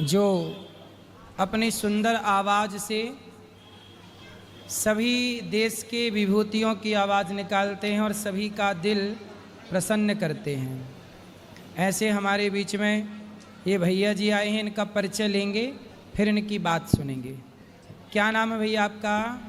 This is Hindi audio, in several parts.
जो अपनी सुंदर आवाज़ से सभी देश के विभूतियों की आवाज़ निकालते हैं और सभी का दिल प्रसन्न करते हैं। ऐसे हमारे बीच में ये भैया जी आए हैं, इनका परिचय लेंगे, फिर इनकी बात सुनेंगे। क्या नाम है भैया आपका?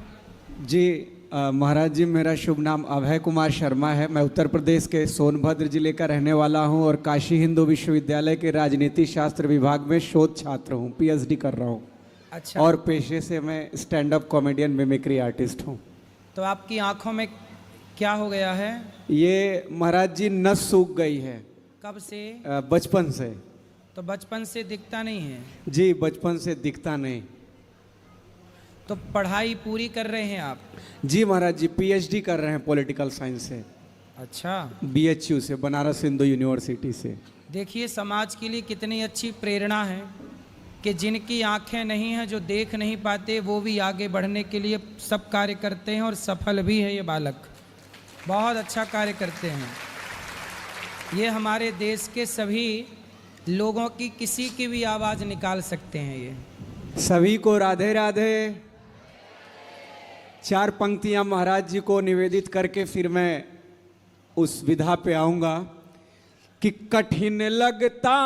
जी महाराज जी, मेरा शुभ नाम अभय कुमार शर्मा है। मैं उत्तर प्रदेश के सोनभद्र जिले का रहने वाला हूं और काशी हिंदू विश्वविद्यालय के राजनीति शास्त्र विभाग में शोध छात्र हूं, पीएचडी कर रहा हूं। अच्छा। और पेशे से मैं stand up comedian mimicry artist हूं। तो आपकी आंखों में क्या हो गया है? ये महाराज जी नस सूख गई है। कब से? बचपन से। तो बचपन से दिखता नहीं है? जी बचपन से दिखता नहीं। तो पढ़ाई पूरी कर रहे हैं आप? जी महाराज जी, पीएचडी कर रहे हैं पॉलिटिकल साइंस से। अच्छा। बीएचयू से, बनारस हिंदू यूनिवर्सिटी से। देखिए समाज के लिए कितनी अच्छी प्रेरणा है कि जिनकी आंखें नहीं हैं, जो देख नहीं पाते, वो भी आगे बढ़ने के लिए सब कार्य करते हैं और सफल भी है ये बालक। बहुत अच्छा कार्य करते हैं। ये हमारे देश के सभी लोगों की किसी की भी आवाज़ निकाल सकते हैं। ये सभी को राधे राधे। चार पंक्तियां महाराज जी को निवेदित करके फिर मैं उस विधा पे आऊंगा कि कठिन लगता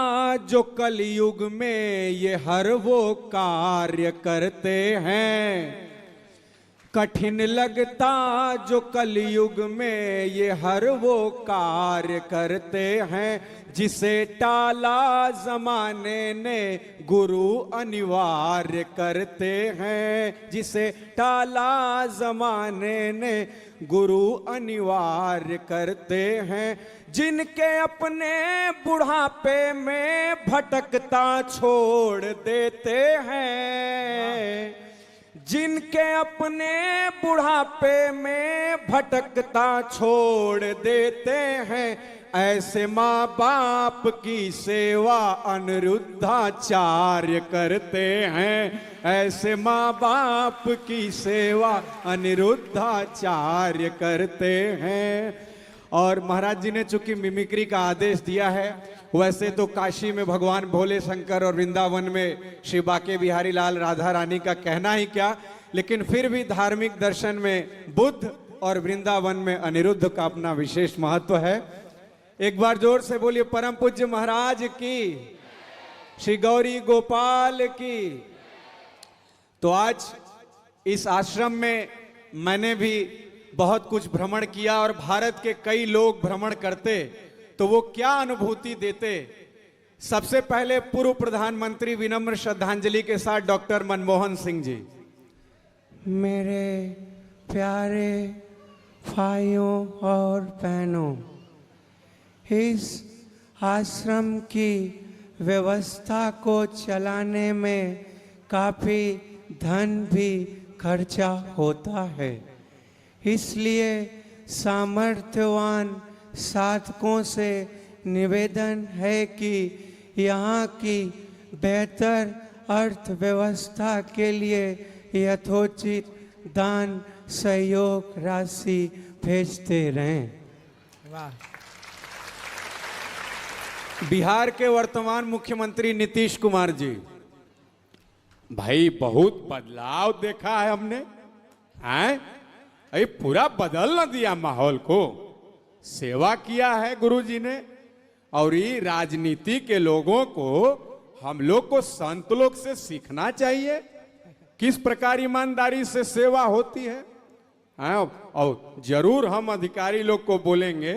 जो कलयुग में ये हर वो कार्य करते हैं। कठिन लगता जो कलयुग में ये हर वो कार्य करते हैं, जिसे टाला जमाने ने गुरु अनिवार्य करते हैं। जिसे टाला जमाने ने गुरु अनिवार्य करते हैं। जिनके अपने बुढ़ापे में भटकता छोड़ देते हैं। जिनके अपने बुढ़ापे में भटकता छोड़ देते हैं, ऐसे माँ बाप की सेवा अनिरुद्धाचार्य करते हैं। ऐसे माँ बाप की सेवा अनिरुद्धाचार्य करते हैं। और महाराज जी ने चूंकि मिमिक्री का आदेश दिया है, वैसे तो काशी में भगवान भोले शंकर और वृंदावन में श्री बाके बिहारी लाल राधा रानी का कहना ही क्या, लेकिन फिर भी धार्मिक दर्शन में बुद्ध और वृंदावन में अनिरुद्ध का अपना विशेष महत्व है। एक बार जोर से बोलिए परम पूज्य महाराज की, श्री गौरी गोपाल की। तो आज इस आश्रम में मैंने भी बहुत कुछ भ्रमण किया और भारत के कई लोग भ्रमण करते तो वो क्या अनुभूति देते। सबसे पहले पूर्व प्रधानमंत्री विनम्र श्रद्धांजलि के साथ डॉक्टर मनमोहन सिंह जी। मेरे प्यारे भाइयों और बहनों, इस आश्रम की व्यवस्था को चलाने में काफ़ी धन भी खर्चा होता है। इसलिए सामर्थ्यवान साधकों से निवेदन है कि यहाँ की बेहतर अर्थव्यवस्था के लिए यथोचित दान सहयोग राशि भेजते रहें। वाह। बिहार के वर्तमान मुख्यमंत्री नीतीश कुमार जी, भाई बहुत बदलाव देखा है हमने। पूरा बदल न दिया माहौल को। सेवा किया है गुरुजी ने। और ये राजनीति के लोगों को, हम लोग को संत लोग से सीखना चाहिए किस प्रकार ईमानदारी से सेवा होती है। और जरूर हम अधिकारी लोग को बोलेंगे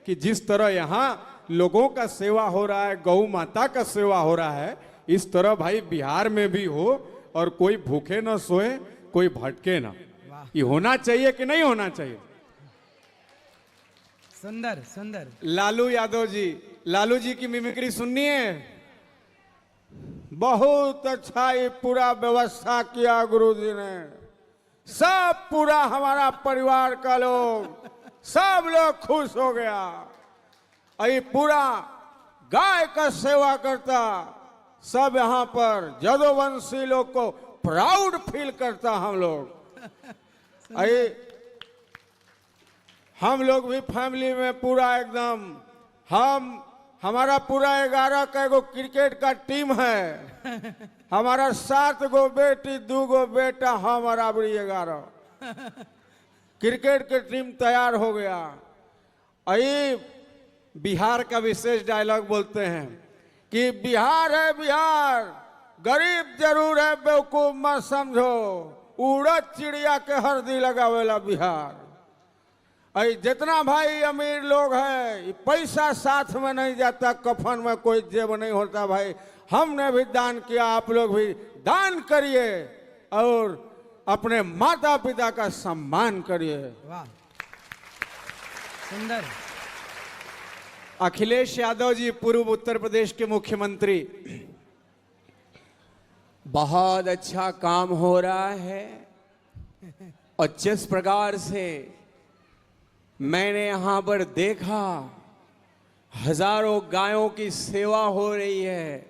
कि जिस तरह यहाँ लोगों का सेवा हो रहा है, गौ माता का सेवा हो रहा है, इस तरह भाई बिहार में भी हो और कोई भूखे न सोए, कोई भटके ना। ये होना चाहिए कि नहीं होना चाहिए? सुंदर सुंदर। लालू यादव जी, लालू जी की मिमिक्री सुननी है? बहुत अच्छा ये पूरा व्यवस्था किया गुरुजी ने। सब पूरा हमारा परिवार का लोग, सब लोग खुश हो गया। ये पूरा गाय का सेवा करता, सब यहाँ पर जदोवंशी लोग को प्राउड फील करता। हम लोग हम लोग भी फैमिली में पूरा एकदम हम हमारा पूरा 11 का एगो क्रिकेट का टीम है। हमारा 7 गो बेटी 2 गो बेटा, हम बराबरी 11 क्रिकेट के टीम तैयार हो गया। अई बिहार का विशेष डायलॉग बोलते हैं कि बिहार है बिहार, गरीब जरूर है बेवकूफ मत समझो, उड़द चिड़िया के हरदी लगावेला बिहार। अई जितना भाई अमीर लोग हैं, ये पैसा साथ में नहीं जाता, कफन में कोई जेब नहीं होता भाई। हमने भी दान किया, आप लोग भी दान करिए और अपने माता पिता का सम्मान करिए। वाह, सुंदर। अखिलेश यादव जी पूर्व उत्तर प्रदेश के मुख्यमंत्री, बहुत अच्छा काम हो रहा है और जिस प्रकार से मैंने यहां पर देखा हजारों गायों की सेवा हो रही है,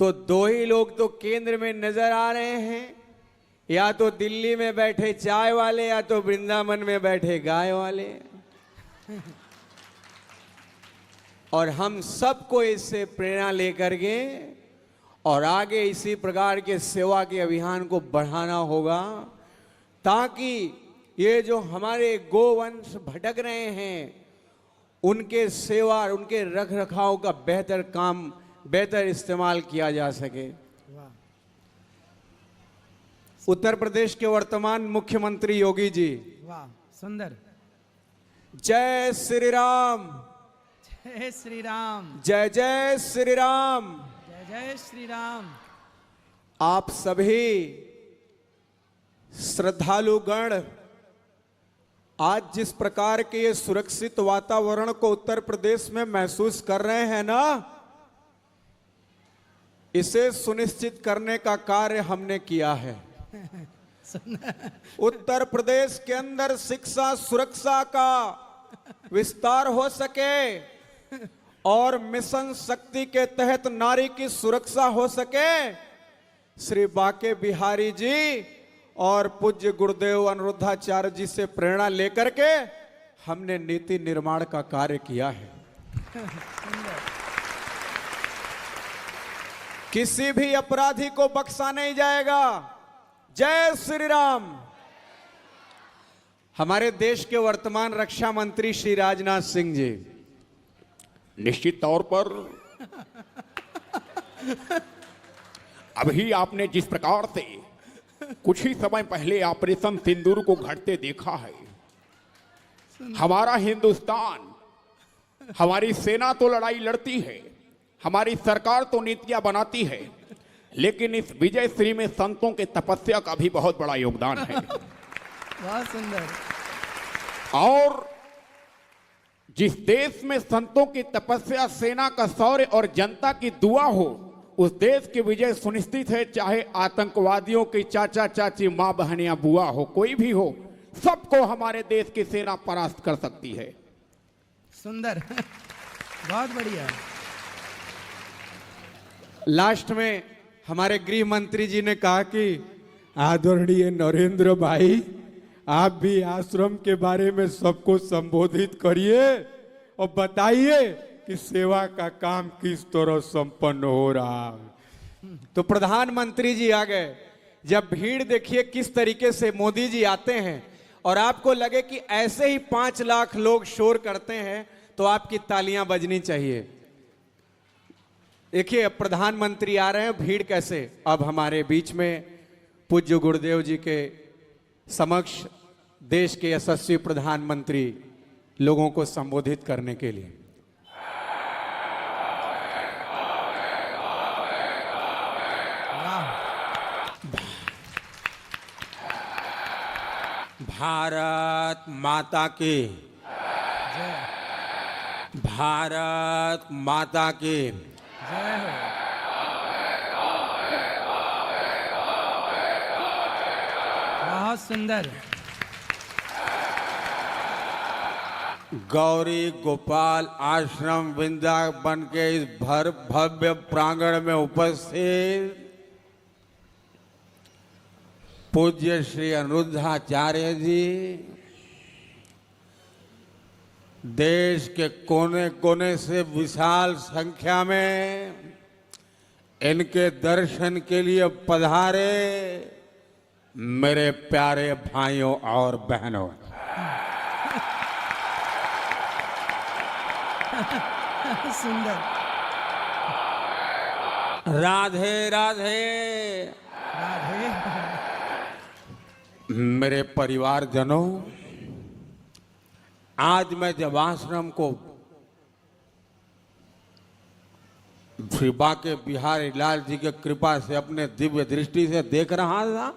तो 2 ही लोग तो केंद्र में नजर आ रहे हैं, या तो दिल्ली में बैठे चाय वाले या तो वृंदावन में बैठे गाय वाले। और हम सबको इससे प्रेरणा लेकर के और आगे इसी प्रकार के सेवा के अभियान को बढ़ाना होगा, ताकि ये जो हमारे गोवंश भटक रहे हैं उनके सेवा, उनके रख रखाव का बेहतर इस्तेमाल किया जा सके। उत्तर प्रदेश के वर्तमान मुख्यमंत्री योगी जी, वाह, सुंदर। जय श्री राम, जय श्री राम, जय जय श्री राम। जय जय श्री राम। आप सभी श्रद्धालुगण आज जिस प्रकार के ये सुरक्षित वातावरण को उत्तर प्रदेश में महसूस कर रहे हैं ना, इसे सुनिश्चित करने का कार्य हमने किया है। उत्तर प्रदेश के अंदर शिक्षा सुरक्षा का विस्तार हो सके और मिशन शक्ति के तहत नारी की सुरक्षा हो सके, श्री बाके बिहारी जी और पूज्य गुरुदेव अनिरुद्धाचार्य जी से प्रेरणा लेकर के हमने नीति निर्माण का कार्य किया है। किसी भी अपराधी को बख्शा नहीं जाएगा। जय श्री राम। हमारे देश के वर्तमान रक्षा मंत्री श्री राजनाथ सिंह जी, निश्चित तौर पर अभी आपने जिस प्रकार से कुछ ही समय पहले ऑपरेशन सिंदूर को घटते देखा है, हमारा हिंदुस्तान, हमारी सेना तो लड़ाई लड़ती है, हमारी सरकार तो नीतियां बनाती है, लेकिन इस विजय श्री में संतों के तपस्या का भी बहुत बड़ा योगदान है। बहुत सुंदर। और जिस देश में संतों की तपस्या, सेना का शौर्य और जनता की दुआ हो, उस देश की विजय सुनिश्चित है। चाहे आतंकवादियों की चाचा चाची, मां बहन या बुआ हो, कोई भी हो, सबको हमारे देश की सेना परास्त कर सकती है। सुंदर, बहुत बढ़िया। लास्ट में हमारे गृह मंत्री जी ने कहा कि आदरणीय नरेंद्र भाई, आप भी आश्रम के बारे में सबको संबोधित करिए और बताइए कि सेवा का काम किस तरह संपन्न हो रहा है। तो प्रधानमंत्री जी आ गए। जब भीड़ देखिए किस तरीके से मोदी जी आते हैं और आपको लगे कि ऐसे ही 5 लाख लोग शोर करते हैं, तो आपकी तालियां बजनी चाहिए। देखिए अब प्रधानमंत्री आ रहे हैं, भीड़ कैसे। अब हमारे बीच में पूज्य गुरुदेव जी के समक्ष देश के यशस्वी प्रधानमंत्री लोगों को संबोधित करने के लिए। भारत माता की, भारत माता की जय हो। बहुत सुंदर। गौरी गोपाल आश्रम वृंदावन के इस भव्य प्रांगण में उपस्थित पूज्य श्री अनिरुद्धाचार्य जी, देश के कोने कोने से विशाल संख्या में इनके दर्शन के लिए पधारे मेरे प्यारे भाइयों और बहनों, सुंदर। राधे राधे। राधे। मेरे परिवारजनों, आज मैं जब आश्रम को श्री बाके बिहारी लाल जी के कृपा से अपने दिव्य दृष्टि से देख रहा था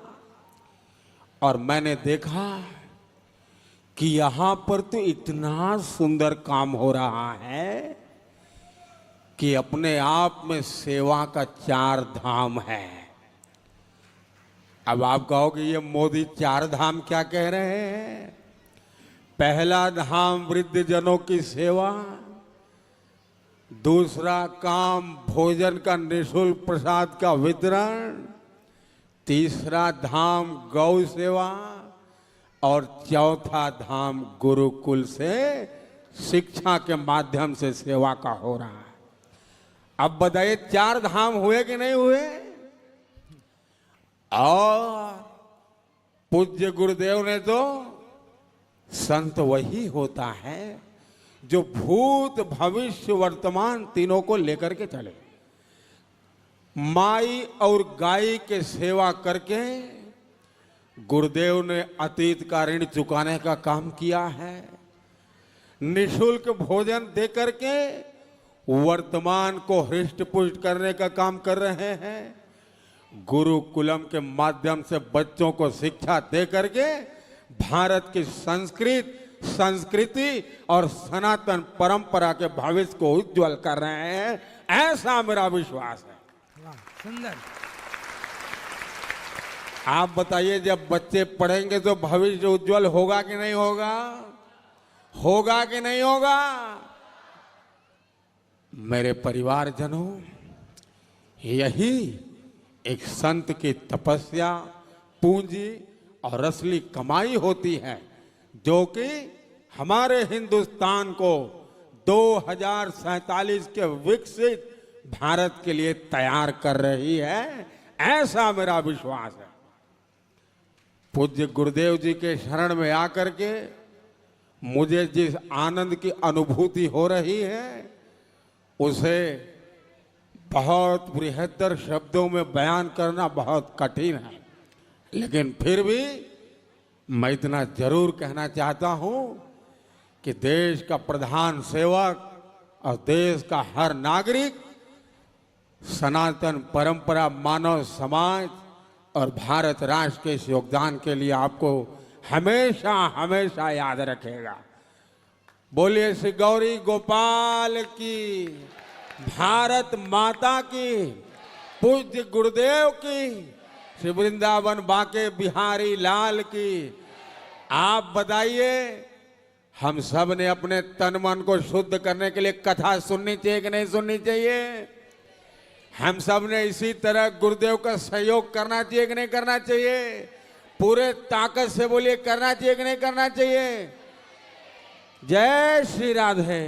और मैंने देखा कि यहाँ पर तो इतना सुंदर काम हो रहा है कि अपने आप में सेवा का 4 धाम है। अब आप कहोगे ये मोदी 4 धाम क्या कह रहे हैं? पहला धाम वृद्ध जनों की सेवा, दूसरा काम भोजन का निःशुल्क प्रसाद का वितरण, तीसरा धाम गौ सेवा और चौथा धाम गुरुकुल से शिक्षा के माध्यम से सेवा का हो रहा है। अब बताइए 4 धाम हुए कि नहीं हुए? और पूज्य गुरुदेव ने तो संत वही होता है जो भूत भविष्य वर्तमान तीनों को लेकर के चले। माई और गाय के सेवा करके गुरुदेव ने अतीत का ऋण चुकाने का काम किया है। निःशुल्क भोजन दे करके वर्तमान को हृष्ट पुष्ट करने का काम कर रहे हैं। गुरुकुलम के माध्यम से बच्चों को शिक्षा दे करके भारत की संस्कृति और सनातन परंपरा के भविष्य को उज्जवल कर रहे हैं, ऐसा मेरा विश्वास है। सुंदर। आप बताइए, जब बच्चे पढ़ेंगे तो भविष्य उज्जवल होगा कि नहीं होगा? होगा कि नहीं होगा? मेरे परिवारजनों, यही एक संत की तपस्या, पूंजी और असली कमाई होती है जो कि हमारे हिंदुस्तान को 2047 के विकसित भारत के लिए तैयार कर रही है, ऐसा मेरा विश्वास है। पूज्य गुरुदेव जी के शरण में आकर के मुझे जिस आनंद की अनुभूति हो रही है उसे बहुत बृहत्तर शब्दों में बयान करना बहुत कठिन है, लेकिन फिर भी मैं इतना जरूर कहना चाहता हूं कि देश का प्रधान सेवक और देश का हर नागरिक सनातन परंपरा, मानव समाज और भारत राष्ट्र के इस योगदान के लिए आपको हमेशा हमेशा याद रखेगा। बोलिए श्री गौरी गोपाल की, भारत माता की, पूज्य गुरुदेव की, श्री वृंदावन बाके बिहारी लाल की। आप बताइए, हम सब ने अपने तन मन को शुद्ध करने के लिए कथा सुननी चाहिए कि नहीं सुननी चाहिए? हम सब ने इसी तरह गुरुदेव का सहयोग करना चाहिए कि नहीं करना चाहिए? पूरे ताकत से बोलिए, करना चाहिए कि नहीं करना चाहिए? जय श्री राधे।